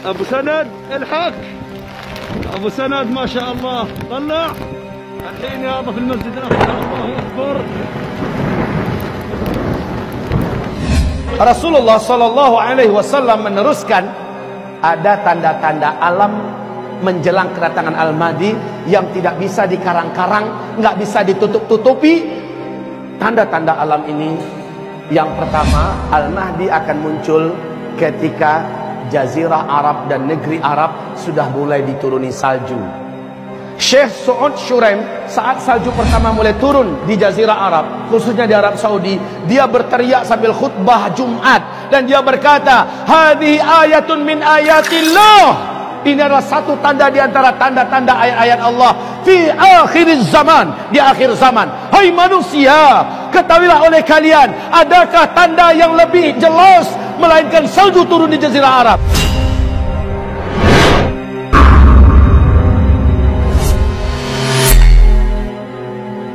أبو سند الحق. أبو سند ما شاء الله طلع الحين يابا في المسجد الأقصى. الله أكبر. Rasulullah Shallallahu Alaihi Wasallam meneruskan, ada tanda-tanda alam menjelang kedatangan Al-Mahdi yang tidak bisa dikarang-karang, nggak bisa ditutup-tutupi. Tanda-tanda alam ini, yang pertama, Al-Mahdi akan muncul ketika Jazirah Arab dan negeri Arab sudah mulai dituruni salju. Syekh Su'ud Shuraim, saat salju pertama mulai turun di Jazirah Arab, khususnya di Arab Saudi, dia berteriak sambil khutbah Jumat dan dia berkata, "Hadhihi ayatun min ayatillah." Ini adalah satu tanda di antara tanda-tanda ayat-ayat Allah fi akhir zaman, di akhir zaman. Hai manusia, ketahuilah oleh kalian, adakah tanda yang lebih jelas melainkan salju turun di Jazirah Arab?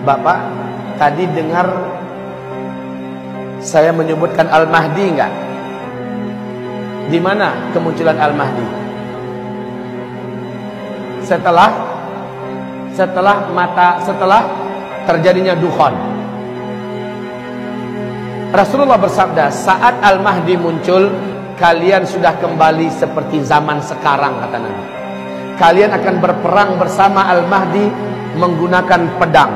Bapak tadi dengar saya menyebutkan Al-Mahdi enggak? Di mana kemunculan Al-Mahdi? Setelah terjadinya dukhan. Rasulullah bersabda, saat Al-Mahdi muncul, kalian sudah kembali seperti zaman sekarang, kata Nabi. Kalian akan berperang bersama Al-Mahdi menggunakan pedang,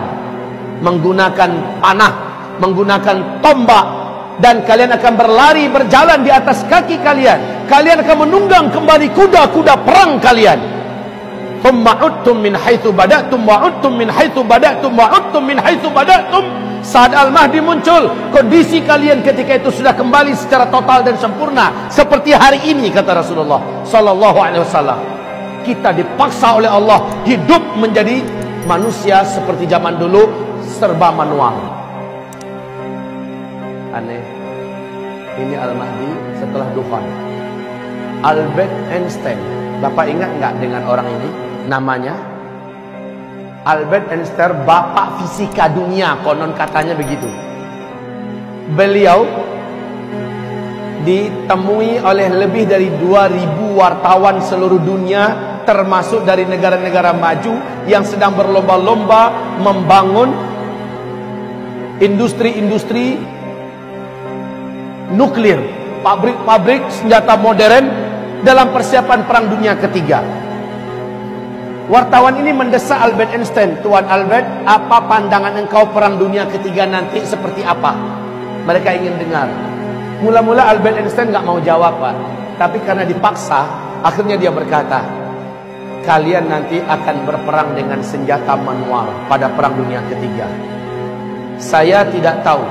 menggunakan panah, menggunakan tombak, dan kalian akan berlari berjalan di atas kaki kalian. Kalian akan menunggang kembali kuda-kuda perang kalian. Tumma'udtum min haitsu bada'tum wa'udtum min haitsu bada'tum wa'udtum min haitsu bada'tum. Saat Al-Mahdi muncul, kondisi kalian ketika itu sudah kembali secara total dan sempurna seperti hari ini, kata Rasulullah sallallahu alaihi wasallam. Kita dipaksa oleh Allah hidup menjadi manusia seperti zaman dulu, serba manual. Aneh. Ini Al-Mahdi setelah dukhan. Albert Einstein, Bapak ingat nggak dengan orang ini? Namanya Albert Einstein, bapak fisika dunia, konon katanya begitu. Beliau ditemui oleh lebih dari 2000 wartawan seluruh dunia, termasuk dari negara-negara maju yang sedang berlomba-lomba membangun industri-industri nuklir, pabrik-pabrik senjata modern dalam persiapan Perang Dunia Ketiga. Wartawan ini mendesak Albert Einstein, Tuan Albert, apa pandangan engkau Perang Dunia Ketiga nanti seperti apa? Mereka ingin dengar. Mula-mula Albert Einstein nggak mau jawab, Pak. Tapi karena dipaksa, akhirnya dia berkata, kalian nanti akan berperang dengan senjata manual pada Perang Dunia Ketiga. Saya tidak tahu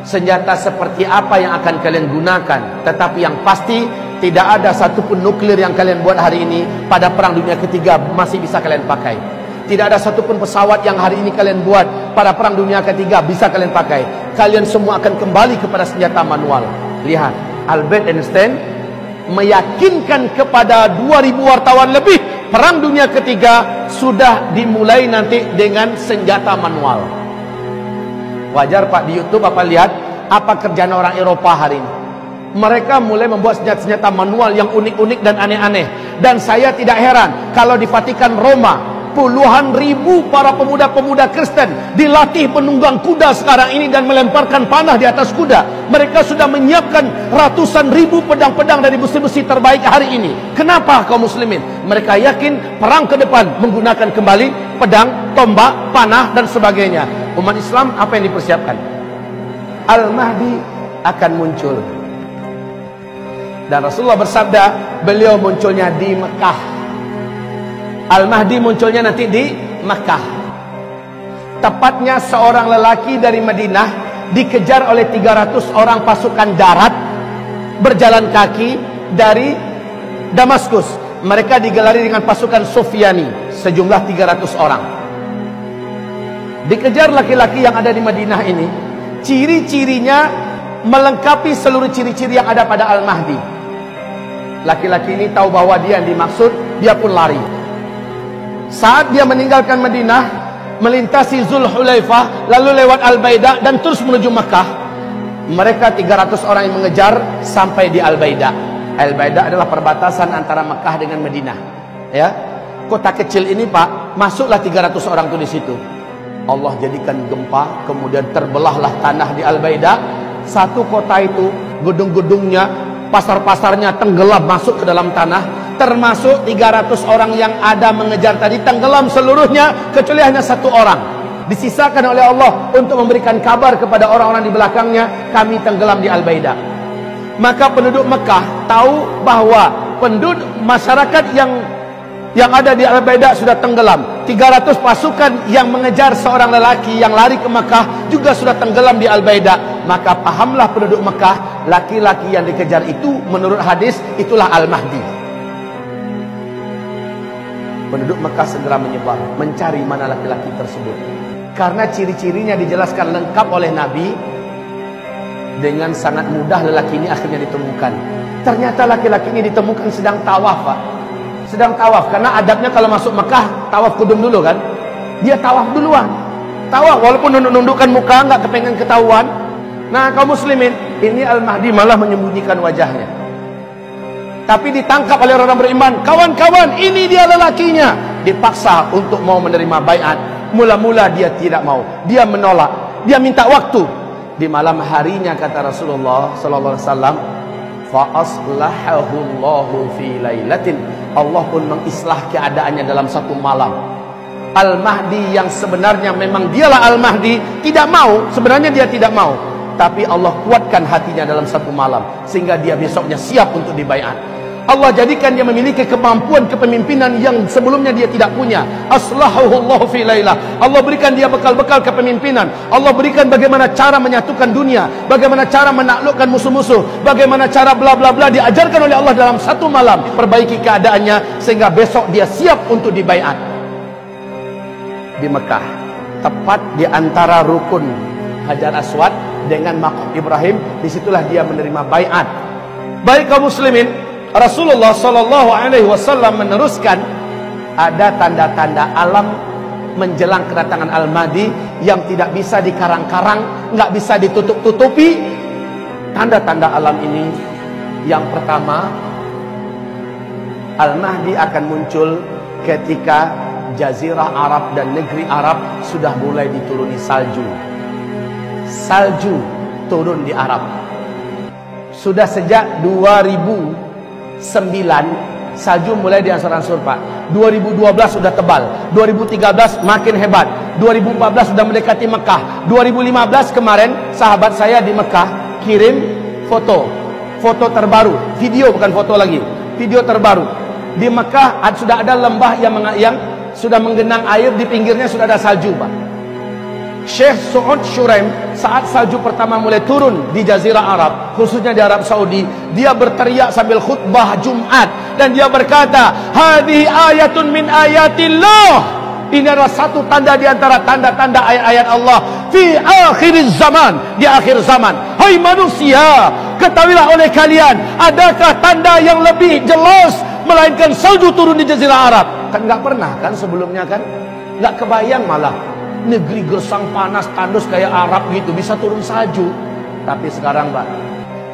senjata seperti apa yang akan kalian gunakan, tetapi yang pasti tidak ada satupun nuklir yang kalian buat hari ini pada Perang Dunia Ketiga masih bisa kalian pakai. Tidak ada satupun pesawat yang hari ini kalian buat pada Perang Dunia Ketiga bisa kalian pakai. Kalian semua akan kembali kepada senjata manual. Lihat, Albert Einstein meyakinkan kepada 2000 wartawan lebih, Perang Dunia Ketiga sudah dimulai nanti dengan senjata manual. Wajar, Pak, di YouTube Bapak lihat apa kerjaan orang Eropa hari ini. Mereka mulai membuat senjata-senjata manual yang unik-unik dan aneh-aneh. Dan saya tidak heran kalau di Vatikan Roma, puluhan ribu para pemuda-pemuda Kristen dilatih penunggang kuda sekarang ini dan melemparkan panah di atas kuda. Mereka sudah menyiapkan ratusan ribu pedang-pedang dari besi-besi terbaik hari ini. Kenapa kaum muslimin? Mereka yakin perang ke depan menggunakan kembali pedang, tombak, panah, dan sebagainya. Umat Islam apa yang dipersiapkan? Al-Mahdi akan muncul. Dan Rasulullah bersabda, beliau munculnya di Mekah. Al-Mahdi munculnya nanti di Mekah. Tepatnya seorang lelaki dari Madinah dikejar oleh 300 orang pasukan darat berjalan kaki dari Damaskus. Mereka digelari dengan pasukan Sufyani, sejumlah 300 orang. Dikejar laki-laki yang ada di Madinah ini. Ciri-cirinya melengkapi seluruh ciri-ciri yang ada pada Al-Mahdi. Laki-laki ini tahu bahwa dia yang dimaksud, dia pun lari. Saat dia meninggalkan Madinah, melintasi Zulhulaifah, lalu lewat Al-Baida dan terus menuju Makkah, mereka 300 orang yang mengejar sampai di Al-Baida. Al-Baida adalah perbatasan antara Mekah dengan Madinah. Ya, kota kecil ini Pak, masuklah 300 orang tuh di situ. Allah jadikan gempa, kemudian terbelahlah tanah di Al-Baida. Satu kota itu, gedung-gedungnya, pasar-pasarnya tenggelam masuk ke dalam tanah. Termasuk 300 orang yang ada mengejar tadi tenggelam seluruhnya, kecuali hanya satu orang disisakan oleh Allah untuk memberikan kabar kepada orang-orang di belakangnya, kami tenggelam di Al-Baida. Maka penduduk Mekah tahu bahwa penduduk masyarakat yang ada di Al-Baida sudah tenggelam. 300 pasukan yang mengejar seorang lelaki yang lari ke Mekah juga sudah tenggelam di Al-Baida. Maka pahamlah penduduk Mekah, laki-laki yang dikejar itu menurut hadis itulah Al-Mahdi. Penduduk Mekah segera menyebar mencari mana laki-laki tersebut. Karena ciri-cirinya dijelaskan lengkap oleh Nabi. Dengan sangat mudah lelaki ini akhirnya ditemukan. Ternyata laki-laki ini ditemukan sedang tawaf, Pak. Sedang tawaf, karena adabnya kalau masuk Mekah tawaf kudum dulu kan. Dia tawaf duluan. Tawaf walaupun nunduk-nundukkan muka, nggak kepengen ketahuan. Nah, kaum muslimin, ini Al-Mahdi malah menyembunyikan wajahnya. Tapi ditangkap oleh orang beriman. Kawan-kawan, ini dia lelakinya. Dipaksa untuk mau menerima baiat. Mula-mula dia tidak mau. Dia menolak. Dia minta waktu. Di malam harinya kata Rasulullah sallallahu alaihi wasallam, fa aslahahu Allahu fi lailatin. Allah pun mengislah keadaannya dalam satu malam. Al-Mahdi yang sebenarnya memang dialah Al-Mahdi tidak mau, sebenarnya dia tidak mau, tapi Allah kuatkan hatinya dalam satu malam sehingga dia besoknya siap untuk dibaiat. Allah jadikan dia memiliki kemampuan kepemimpinan yang sebelumnya dia tidak punya. Aslahahu Allahu fi lailah. Allah berikan dia bekal-bekal kepemimpinan. Allah berikan bagaimana cara menyatukan dunia, bagaimana cara menaklukkan musuh-musuh, bagaimana cara bla bla bla diajarkan oleh Allah dalam satu malam. Perbaiki keadaannya sehingga besok dia siap untuk dibaiat. Di Mekah, tepat di antara rukun Hajar Aswad dengan Maqam Ibrahim, disitulah dia menerima baiat. Baik kaum muslimin, Rasulullah sallallahu alaihi wasallam meneruskan ada tanda-tanda alam menjelang kedatangan Al-Mahdi yang tidak bisa dikarang-karang, nggak bisa ditutup-tutupi. Tanda-tanda alam ini, yang pertama, Al-Mahdi akan muncul ketika Jazirah Arab dan negeri Arab sudah mulai dituruni salju. Salju turun di Arab. Sudah sejak 2009 salju mulai diansur-ansur Pak. 2012 sudah tebal, 2013 makin hebat, 2014 sudah mendekati Mekah, 2015 kemarin sahabat saya di Mekah kirim foto terbaru, video bukan foto lagi, video terbaru. Di Mekah sudah ada lembah yang sudah menggenang air, di pinggirnya sudah ada salju Pak. Syekh Su'ud Shuraim saat salju pertama mulai turun di Jazirah Arab, khususnya di Arab Saudi, dia berteriak sambil khutbah Jumat dan dia berkata, "Hadhihi ayatun min ayatillah." Ini adalah satu tanda di antara tanda-tanda ayat-ayat Allah fi akhir zaman, di akhir zaman. Hai manusia, ketahuilah oleh kalian, adakah tanda yang lebih jelas melainkan salju turun di Jazirah Arab? Kan nggak pernah kan sebelumnya kan? Nggak kebayang malah. Negeri gersang panas tandus kayak Arab gitu bisa turun salju. Tapi sekarang Pak,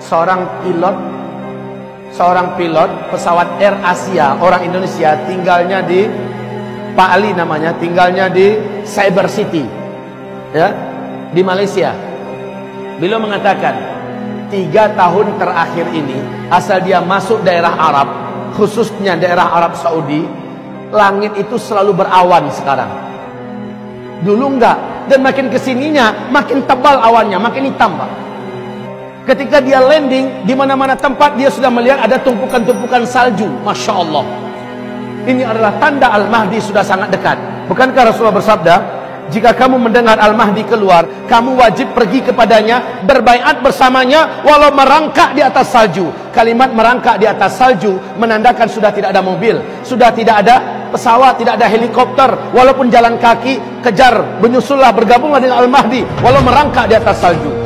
seorang pilot pesawat Air Asia orang Indonesia, tinggalnya di Pak Ali namanya, tinggalnya di Cyber City ya, di Malaysia. Beliau mengatakan 3 tahun terakhir ini asal dia masuk daerah Arab, khususnya daerah Arab Saudi, langit itu selalu berawan sekarang. Dulu enggak, dan makin kesininya makin tebal awannya, makin hitam Pak. Ketika dia landing di mana-mana tempat dia sudah melihat ada tumpukan-tumpukan salju. Masya Allah, ini adalah tanda Al-Mahdi sudah sangat dekat. Bukankah Rasulullah bersabda, jika kamu mendengar Al-Mahdi keluar, kamu wajib pergi kepadanya, berbaiat bersamanya walau merangkak di atas salju. Kalimat merangkak di atas salju menandakan sudah tidak ada mobil, sudah tidak ada pesawat, tidak ada helikopter, walaupun jalan kaki, kejar, menyusullah, bergabunglah dengan Al-Mahdi walau merangkak di atas salju.